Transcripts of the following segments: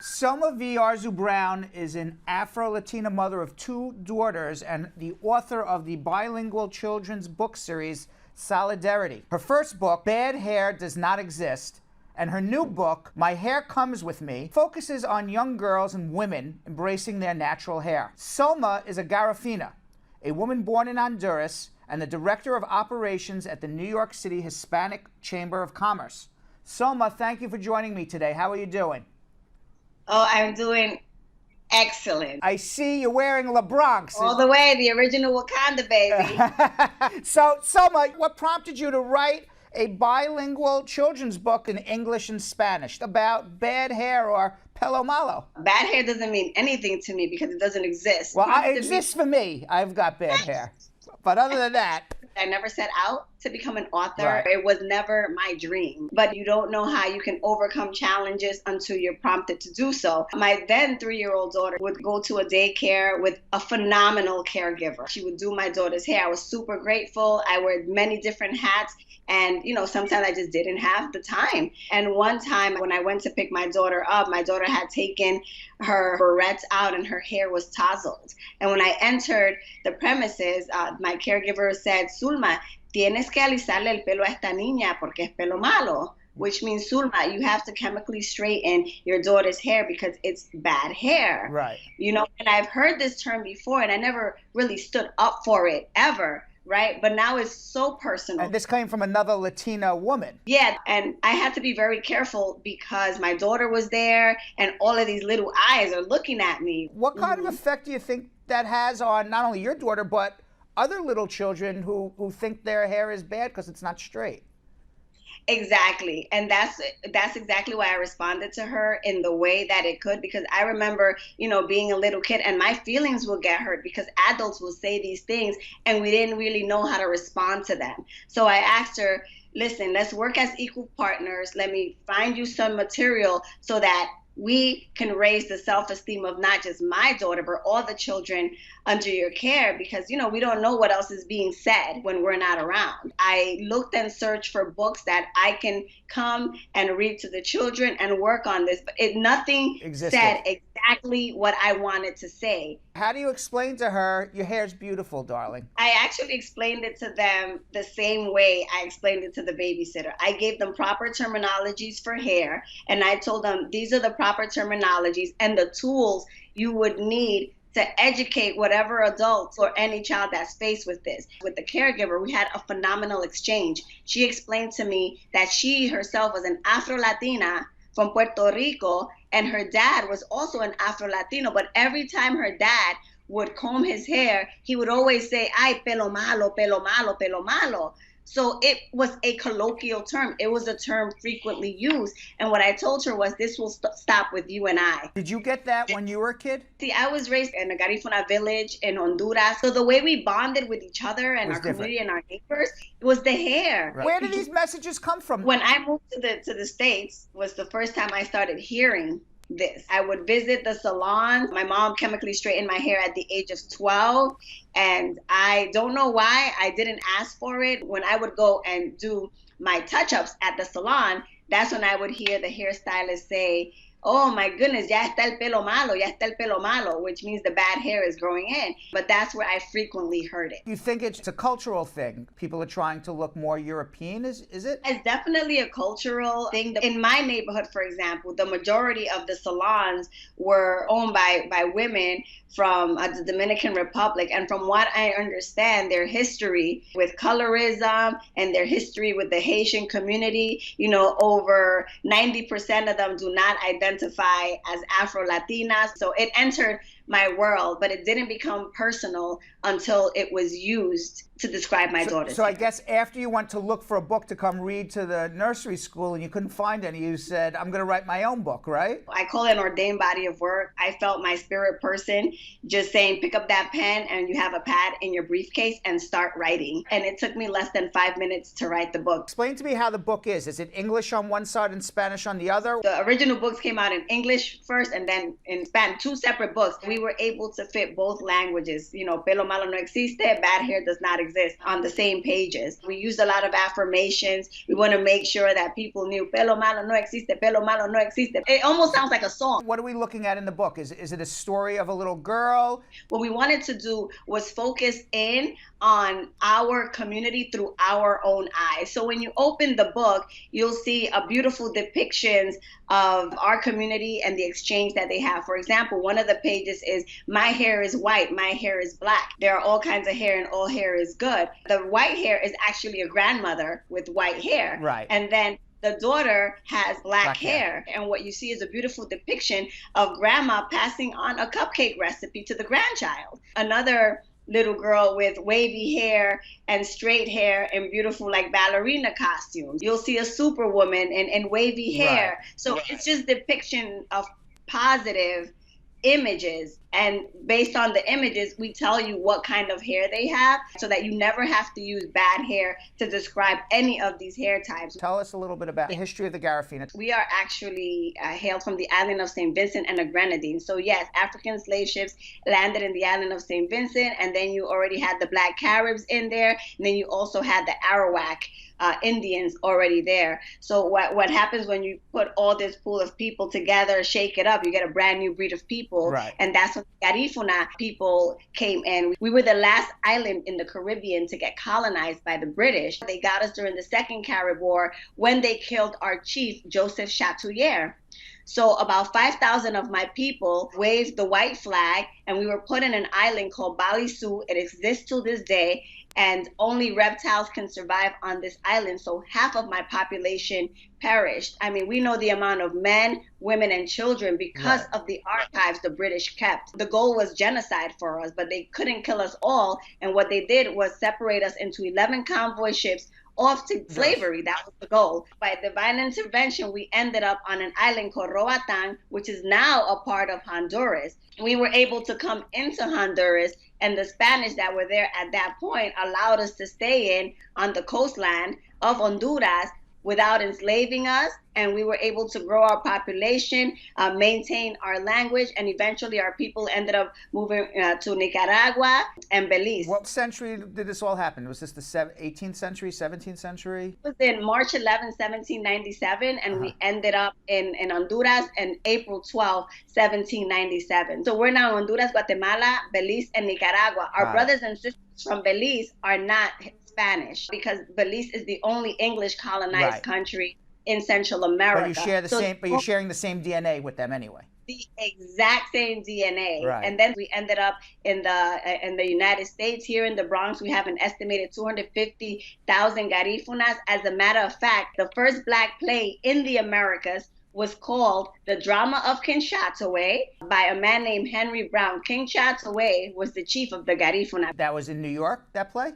Sulma V. Arzu Brown is an Afro-Latina mother of 2 daughters and the author of the bilingual children's book series, Solidarity. Her first book, Bad Hair Does Not Exist, and her new book, My Hair Comes With Me, focuses on young girls and women embracing their natural hair. Sulma is a Garafina, a woman born in Honduras and the director of operations at the New York City Hispanic Chamber of Commerce. Sulma, thank you for joining me today. How are you doing? Oh, I'm doing excellent. I see you're wearing LeBronx. All the way, the original Wakanda, baby. So, Sulma, what prompted you to write a bilingual children's book in English and Spanish about bad hair or pelo malo? Bad hair doesn't mean anything to me because it doesn't exist. Well, it exists for me. I've got bad hair. But other than that, I never set out to become an author. Right. It was never my dream. But you don't know how you can overcome challenges until you're prompted to do so. My then 3-year-old daughter would go to a daycare with a phenomenal caregiver. She would do my daughter's hair. I was super grateful. I wore many different hats. And, sometimes I just didn't have the time. And one time when I went to pick my daughter up, my daughter had taken her barrettes out and her hair was tousled. And when I entered the premises, my caregiver said, Sulma, tienes que alisarle el pelo a esta niña porque es pelo malo. Which means, Sulma, you have to chemically straighten your daughter's hair because it's bad hair. Right. And I've heard this term before and I never really stood up for it ever. Right. But now it's so personal. And this came from another Latina woman. Yeah. And I had to be very careful because my daughter was there and all of these little eyes are looking at me. What kind of effect do you think that has on not only your daughter, but other little children who think their hair is bad because it's not straight? Exactly. And that's exactly why I responded to her in the way that it could, because I remember, being a little kid and my feelings will get hurt because adults will say these things and we didn't really know how to respond to them. So I asked her, listen, let's work as equal partners. Let me find you some material so that we can raise the self-esteem of not just my daughter, but all the children under your care, because, we don't know what else is being said when we're not around. I looked and searched for books that I can come and read to the children and work on this, but nothing said exactly what I wanted to say. How do you explain to her, your hair's beautiful, darling? I actually explained it to them the same way I explained it to the babysitter. I gave them proper terminologies for hair, and I told them these are the proper terminologies and the tools you would need to educate whatever adults or any child that's faced with this. With the caregiver, we had a phenomenal exchange. She explained to me that she herself was an Afro-Latina from Puerto Rico, and her dad was also an Afro-Latino, but every time her dad would comb his hair, he would always say, ay, pelo malo, pelo malo, pelo malo. So it was a colloquial term. It was a term frequently used. And what I told her was, this will stop with you and I. Did you get that when you were a kid? See, I was raised in a Garifuna village in Honduras. So the way we bonded with each other and our community and our neighbors was the hair. Right. Where do these messages come from? When I moved to the States was the first time I started hearing this. I would visit the salon. My mom chemically straightened my hair at the age of 12. And I don't know why I didn't ask for it. When I would go and do my touch-ups at the salon, that's when I would hear the hairstylist say, oh my goodness, ya está el pelo malo, ya está el pelo malo, which means the bad hair is growing in. But that's where I frequently heard it. You think it's a cultural thing? People are trying to look more European, is it? It's definitely a cultural thing. In my neighborhood, for example, the majority of the salons were owned by women from the Dominican Republic. And from what I understand, their history with colorism and their history with the Haitian community, over 90% of them do not identify as Afro-Latinas. So it entered my world, but it didn't become personal until it was used to describe my daughter's So I guess after you went to look for a book to come read to the nursery school and you couldn't find any, you said, I'm going to write my own book, right? I call it an ordained body of work. I felt my spirit person just saying, pick up that pen and you have a pad in your briefcase and start writing. And it took me less than 5 minutes to write the book. Explain to me how the book is. Is it English on one side and Spanish on the other? The original books came out out in English first and then in Spanish, 2 separate books. We were able to fit both languages. You know, pelo malo no existe, bad hair does not exist, on the same pages. We used a lot of affirmations. We want to make sure that people knew pelo malo no existe, pelo malo no existe. It almost sounds like a song. What are we looking at in the book? Is it a story of a little girl? What we wanted to do was focus in on our community through our own eyes. So when you open the book, you'll see a beautiful depictions of our community and the exchange that they have. For example, one of the pages is, my hair is white, my hair is black. There are all kinds of hair and all hair is good. The white hair is actually a grandmother with white hair. Right. And then the daughter has black hair. And what you see is a beautiful depiction of grandma passing on a cupcake recipe to the grandchild. Another little girl with wavy hair and straight hair and beautiful like ballerina costumes. You'll see a superwoman in wavy hair. Right. So it's just depiction of positive images, and based on the images we tell you what kind of hair they have, so that you never have to use bad hair to describe any of these hair types. Tell us a little bit about the history of the Garafina. We are actually hailed from the island of St. Vincent and the Grenadines. So yes, African slave ships landed in the island of St. Vincent, and then you already had the Black Caribs in there, and then you also had the Arawak Indians already there. So what happens when you put all this pool of people together, shake it up, you get a brand new breed of people. Right. And that's when Garifuna people came in. We were the last island in the Caribbean to get colonized by the British. They got us during the Second Carib War when they killed our chief, Joseph Chatouillier. So about 5,000 of my people waved the white flag, and we were put in an island called Balisu. It exists to this day, and only reptiles can survive on this island. So half of my population perished. I mean, we know the amount of men, women, and children because of the archives the British kept. The goal was genocide for us, but they couldn't kill us all. And what they did was separate us into 11 convoy ships off to slavery. That was the goal. By divine intervention, we ended up on an island called Roatan, which is now a part of Honduras. We were able to come into Honduras, and the Spanish that were there at that point allowed us to stay in on the coastline of Honduras without enslaving us, and we were able to grow our population, maintain our language, and eventually our people ended up moving to Nicaragua and Belize. What century did this all happen? Was this the 18th century, 17th century? It was in March 11, 1797, and we ended up in Honduras on April 12, 1797. So we're now in Honduras, Guatemala, Belize, and Nicaragua. Our brothers and sisters from Belize are not Spanish, because Belize is the only English colonized country in Central America. But you share the same. But you're sharing the same DNA with them anyway. The exact same DNA. Right. And then we ended up in the United States. Here in the Bronx, we have an estimated 250,000 Garifunas. As a matter of fact, the first Black play in the Americas was called The Drama of King Chatouillier by a man named Henry Brown. King Chatouillier was the chief of the Garifuna. That was in New York, that play?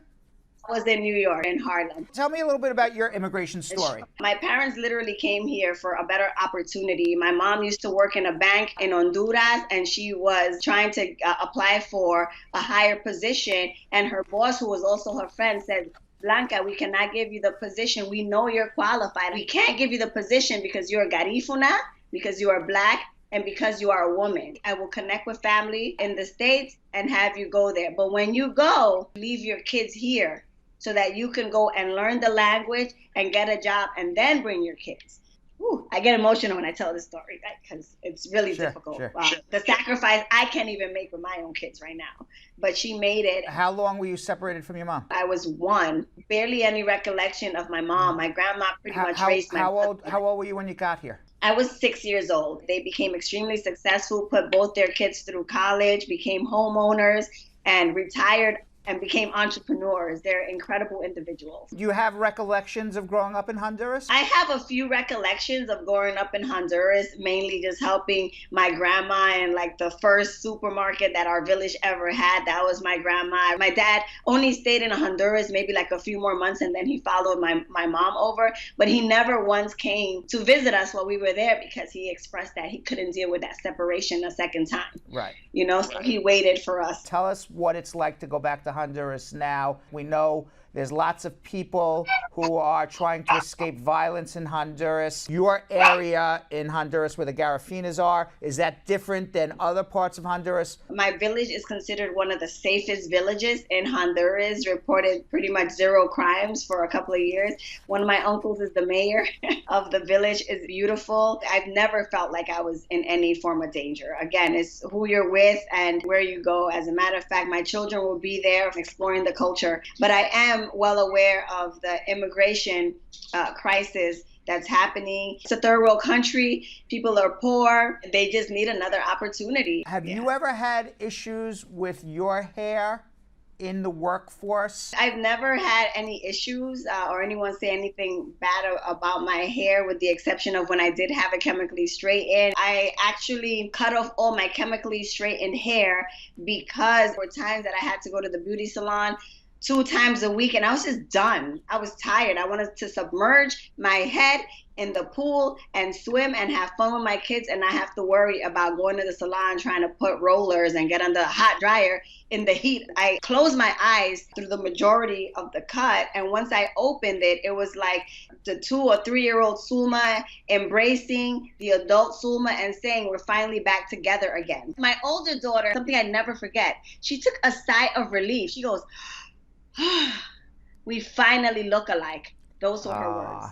Was in New York, in Harlem. Tell me a little bit about your immigration story. My parents literally came here for a better opportunity. My mom used to work in a bank in Honduras, and she was trying to apply for a higher position. And her boss, who was also her friend, said, Blanca, we cannot give you the position. We know you're qualified. We can't give you the position because you're a Garifuna, because you are Black, and because you are a woman. I will connect with family in the States and have you go there. But when you go, leave your kids here, so that you can go and learn the language and get a job and then bring your kids. Ooh, I get emotional when I tell this story, right? Because it's really difficult. Sure. The sacrifice I can't even make with my own kids right now. But she made it. How long were you separated from your mom? I was 1. Barely any recollection of my mom. My grandma pretty much raised my mother. How old were you when you got here? I was 6 years old. They became extremely successful, put both their kids through college, became homeowners, and retired and became entrepreneurs. They're incredible individuals. Do you have recollections of growing up in Honduras? I have a few recollections of growing up in Honduras, mainly just helping my grandma in like the first supermarket that our village ever had. That was my grandma. My dad only stayed in Honduras maybe like a few more months, and then he followed my mom over. But he never once came to visit us while we were there, because he expressed that he couldn't deal with that separation a second time. Right. You know, so he waited for us. Tell us what it's like to go back to Honduras now. We know There's lots of people who are trying to escape violence in Honduras. Your area in Honduras where the Garafinas are, is that different than other parts of Honduras? My village is considered one of the safest villages in Honduras, reported pretty much zero crimes for a couple of years. One of my uncles is the mayor of the village. It's beautiful. I've never felt like I was in any form of danger. Again, it's who you're with and where you go. As a matter of fact, my children will be there exploring the culture. But I am well aware of the immigration crisis that's happening. It's a third world country. People are poor. They just need another opportunity. Have you ever had issues with your hair in the workforce? I've never had any issues or anyone say anything bad about my hair, with the exception of when I did have it chemically straightened. I actually cut off all my chemically straightened hair because there were times that I had to go to the beauty salon 2 times a week, and I was just done. I was tired. I wanted to submerge my head in the pool and swim and have fun with my kids and not have to worry about going to the salon trying to put rollers and get under a hot dryer in the heat. I closed my eyes through the majority of the cut, and once I opened it, it was like the 2 or 3-year-old Sulma embracing the adult Sulma and saying, we're finally back together again. My older daughter, something I never forget, she took a sigh of relief. She goes, we finally look alike. Those were her words.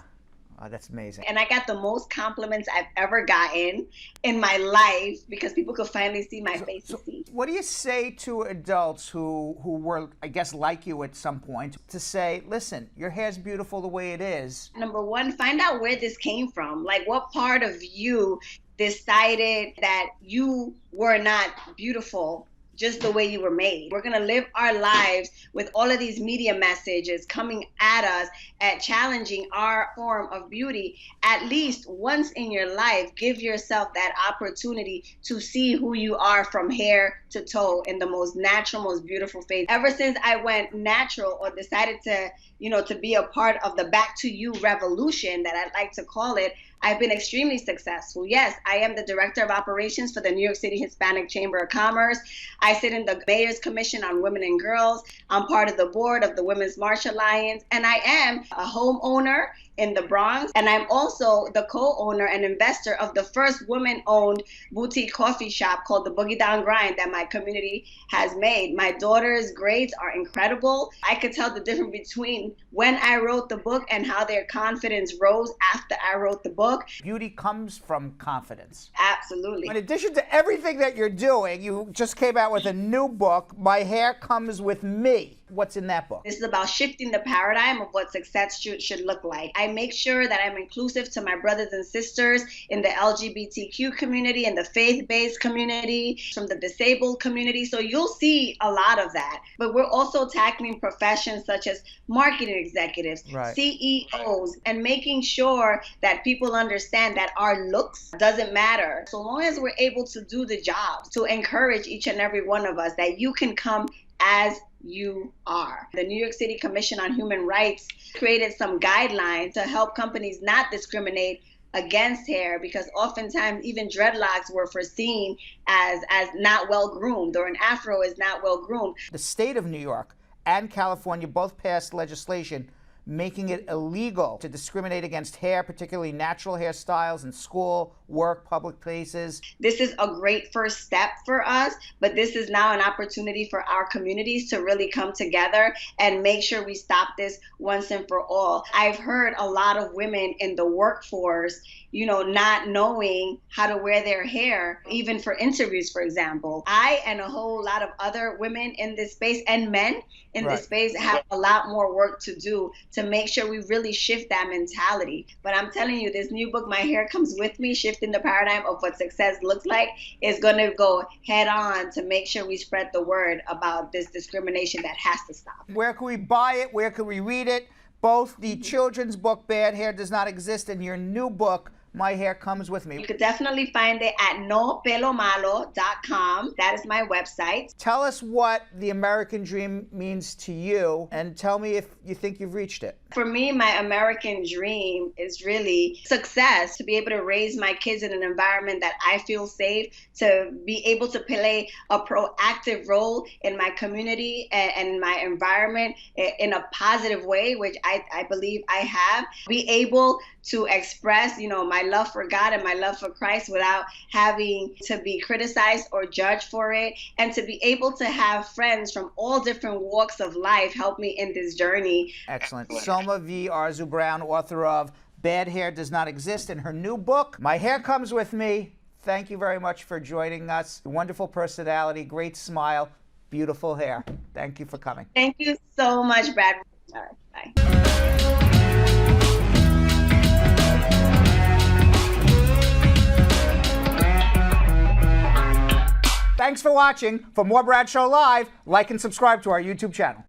Oh, that's amazing. And I got the most compliments I've ever gotten in my life because people could finally see my face. What do you say to adults who were, I guess, like you at some point, to say, listen, your hair's beautiful the way it is? Number one, find out where this came from. Like, what part of you decided that you were not beautiful just the way you were made? We're going to live our lives with all of these media messages coming at us, at challenging our form of beauty. At least once in your life, give yourself that opportunity to see who you are from hair to toe in the most natural, most beautiful face. Ever since I went natural, or decided to, to be a part of the Back to You revolution that I like to call it, I've been extremely successful. Yes, I am the director of operations for the New York City Hispanic Chamber of Commerce. I sit in the Mayor's Commission on Women and Girls. I'm part of the board of the Women's March Alliance, and I am a homeowner in the Bronx, and I'm also the co-owner and investor of the first woman-owned boutique coffee shop called the Boogie Down Grind that my community has made. My daughter's grades are incredible. I could tell the difference between when I wrote the book and how their confidence rose after I wrote the book. Beauty comes from confidence. Absolutely. In addition to everything that you're doing, you just came out with a new book, My Hair Comes With Me. What's in that book? This is about shifting the paradigm of what success should look like. I make sure that I'm inclusive to my brothers and sisters in the LGBTQ community, in the faith-based community, from the disabled community. So you'll see a lot of that. But we're also tackling professions such as marketing executives, CEOs, and making sure that people understand that our looks doesn't matter. So long as we're able to do the job, to encourage each and every one of us that you can come as you are. The New York City Commission on Human Rights created some guidelines to help companies not discriminate against hair, because oftentimes even dreadlocks were foreseen as not well groomed, or an afro is not well groomed. The state of New York and California both passed legislation making it illegal to discriminate against hair, particularly natural hairstyles, in school, work, public places. This is a great first step for us, but this is now an opportunity for our communities to really come together and make sure we stop this once and for all. I've heard a lot of women in the workforce, not knowing how to wear their hair, even for interviews, for example. I and a whole lot of other women in this space and men in this space have a lot more work to do to make sure we really shift that mentality. But I'm telling you, this new book, My Hair Comes With Me, Shifting the Paradigm of What Success Looks Like, is going to go head on to make sure we spread the word about this discrimination that has to stop. Where can we buy it? Where can we read it? Both the children's book, Bad Hair Does Not Exist, and your new book, My Hair Comes With Me. You could definitely find it at nopelomalo.com. That is my website. Tell us what the American dream means to you, and tell me if you think you've reached it. For me, my American dream is really success, to be able to raise my kids in an environment that I feel safe, to be able to play a proactive role in my community and my environment in a positive way, which I believe I have. Be able to express, my love for God and my love for Christ without having to be criticized or judged for it, and to be able to have friends from all different walks of life help me in this journey. Excellent. Sulma V. Arzu Brown, author of Bad Hair Does Not Exist, in her new book, My Hair Comes With Me. Thank you very much for joining us. Wonderful personality, great smile, beautiful hair. Thank you for coming. Thank you so much, Brad. All right, bye. Thanks for watching. For more Brad Show Live, like and subscribe to our YouTube channel.